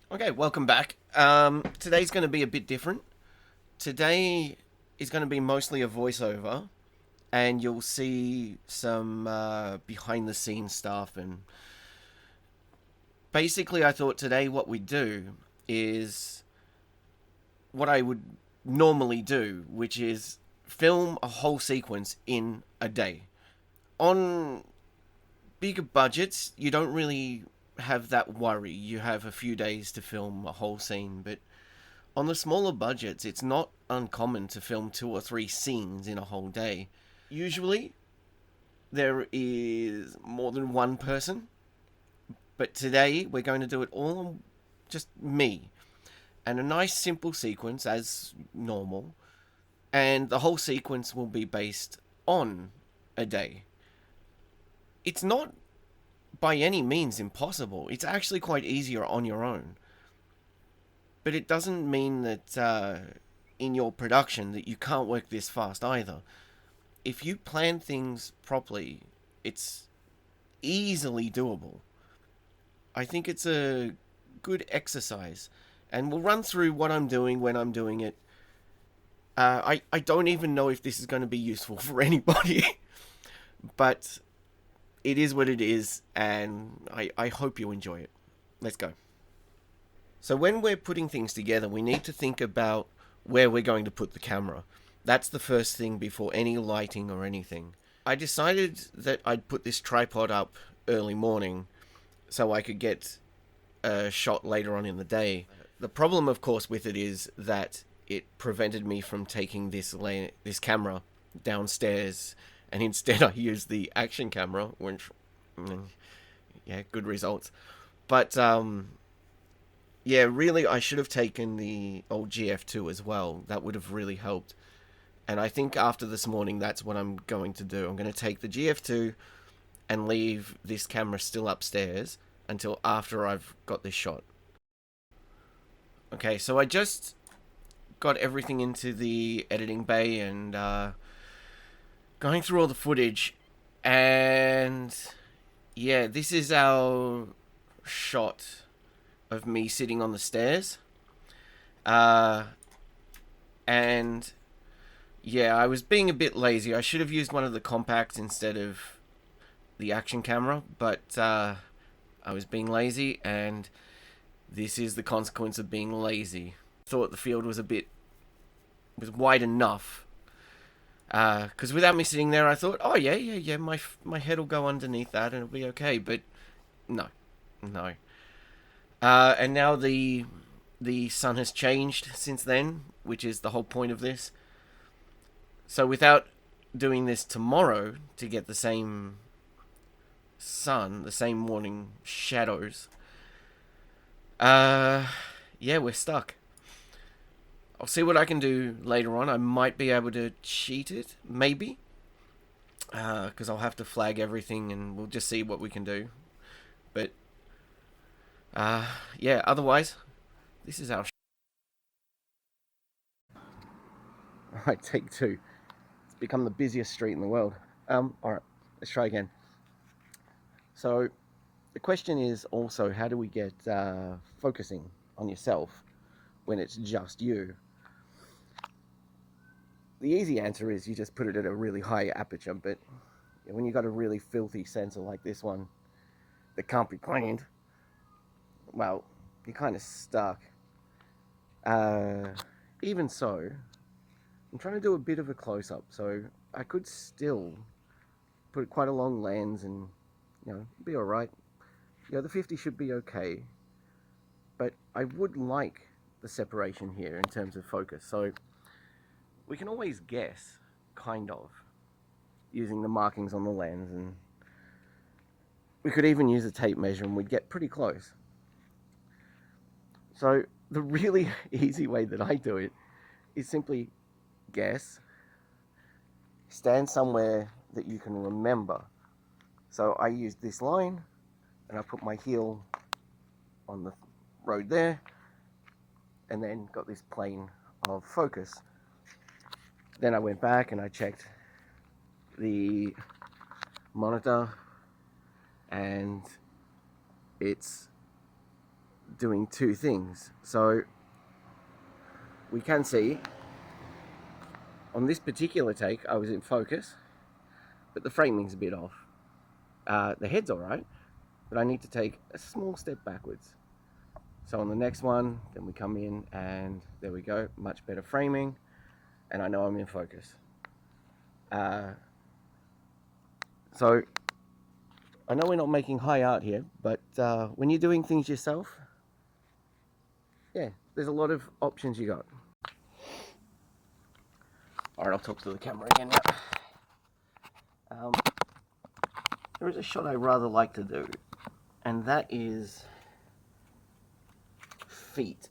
Okay, welcome back. Today's going to be a bit different. Today is going to be mostly a voiceover, and you'll see some behind the scenes stuff. And basically, I thought today what we'd do is what I would normally do, which is film a whole sequence in a day. On bigger budgets, you don't really have that worry. You have a few days to film a whole scene, but on the smaller budgets, it's not uncommon to film two or three scenes in a whole day. Usually, there is more than one person, but today we're going to do it all on just me. And a nice simple sequence as normal, and the whole sequence will be based on a day. It's not by any means impossible, it's actually quite easier on your own. But it doesn't mean that in your production that you can't work this fast either. If you plan things properly, it's easily doable. I think it's a good exercise, and we'll run through what I'm doing when I'm doing it. I don't even know if this is going to be useful for anybody, but it is what it is, and I hope you enjoy it. Let's go. So when we're putting things together, we need to think about where we're going to put the camera. That's the first thing before any lighting or anything. I decided that I'd put this tripod up early morning so I could get a shot later on in the day. The problem, of course, with it is that it prevented me from taking this camera downstairs, and instead I used the action camera, which, yeah, good results. But yeah, really, I should have taken the old GF2 as well. That would have really helped. And I think after this morning, that's what I'm going to do. I'm going to take the GF2 and leave this camera still upstairs until after I've got this shot. Okay, so I just got everything into the editing bay and going through all the footage. And yeah, this is our shot of me sitting on the stairs. Uh, and yeah, I was being a bit lazy. I should have used one of the compacts instead of the action camera, but I was being lazy, and this is the consequence of being lazy. Thought the field was wide enough. Because without me sitting there, I thought, oh yeah, my head will go underneath that and it'll be okay. But no, no. And now the sun has changed since then, which is the whole point of this. So without doing this tomorrow to get the same sun, the same morning shadows, yeah, we're stuck. I'll see what I can do later on. I might be able to cheat it, maybe, because I'll have to flag everything and we'll just see what we can do. But yeah, otherwise, this is our. Alright, take two. It's become the busiest street in the world. Alright, let's try again. So, the question is also, how do we get focusing on yourself when it's just you? The easy answer is you just put it at a really high aperture, but when you got a really filthy sensor like this one that can't be cleaned, well, you're kind of stuck. Uh, Even so, I'm trying to do a bit of a close-up, so I could still put quite a long lens and, be alright. Yeah, the 50 should be okay, but I would like the separation here in terms of focus, so we can always guess, kind of, using the markings on the lens, and we could even use a tape measure and we'd get pretty close. So the really easy way that I do it is simply guess, stand somewhere that you can remember. So I used this line and I put my heel on the road there and then got this plane of focus. Then I went back and I checked the monitor and it's doing two things. So we can see on this particular take I was in focus, but the framing's a bit off. The head's alright, but I need to take a small step backwards. So on the next one, then we come in and there we go, much better framing, and I know I'm in focus. So I know we're not making high art here, but when you're doing things yourself, yeah, there's a lot of options you got. Alright, I'll talk to the camera again now. There is a shot I rather like to do, and that is feet.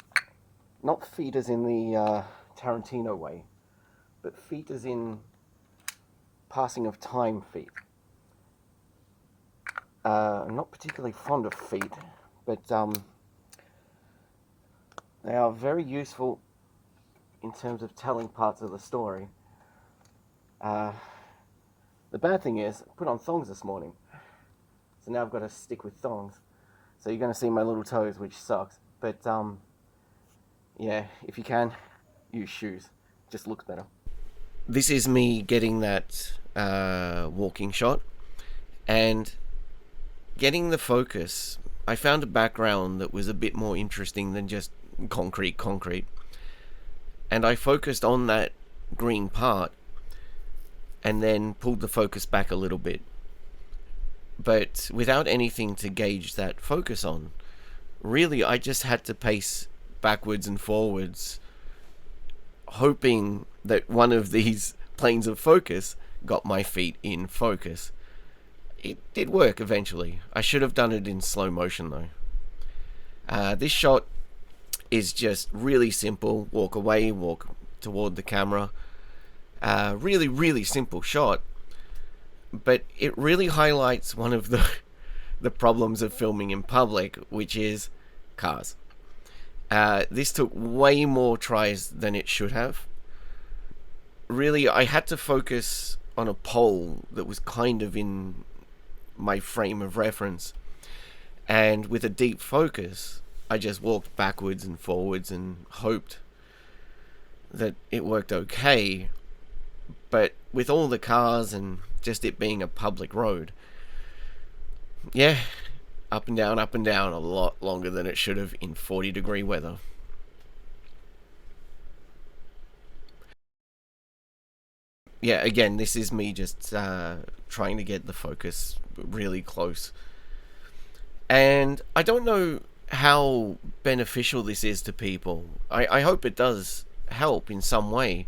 Not feet as in the Tarantino way, but feet as in passing of time feet. I'm not particularly fond of feet, but they are very useful in terms of telling parts of the story. The bad thing is, I put on thongs this morning, so now I've got to stick with thongs. So you're going to see my little toes, which sucks. But yeah, if you can, use shoes. Just looks better. This is me getting that walking shot, and getting the focus. I found a background that was a bit more interesting than just concrete. And I focused on that green part and then pulled the focus back a little bit. But without anything to gauge that focus on, really I just had to pace backwards and forwards, hoping that one of these planes of focus got my feet in focus. It did work eventually. I should have done it in slow motion though. This shot is just really simple. Walk away, walk toward the camera. Really simple shot, but it really highlights one of the problems of filming in public, which is cars. This took way more tries than it should have. Really, I had to focus on a pole that was kind of in my frame of reference, and with a deep focus I just walked backwards and forwards and hoped that it worked okay. But with all the cars and just it being a public road, yeah, up and down a lot longer than it should have in 40-degree weather. Yeah, again, this is me just trying to get the focus really close. And I don't know how beneficial this is to people. I hope it does help in some way.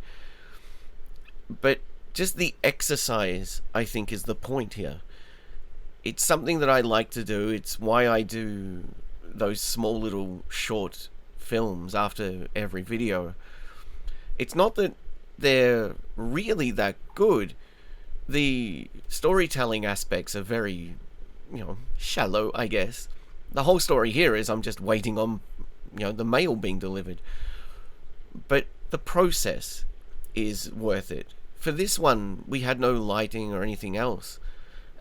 But just the exercise, I think, is the point here. It's something that I like to do. It's why I do those small little short films after every video. It's not that they're really that good. The storytelling aspects are very, shallow, I guess. The whole story here is I'm just waiting on, the mail being delivered. But the process is worth it. For this one, we had no lighting or anything else.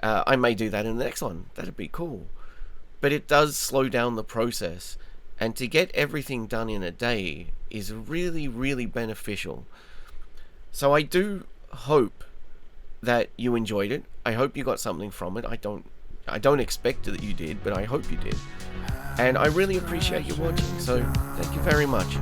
I may do that in the next one. That'd be cool. But it does slow down the process. And to get everything done in a day is really beneficial. So I do hope that you enjoyed it. I hope you got something from it. I don't expect that you did, but I hope you did. And I really appreciate you watching. So thank you very much.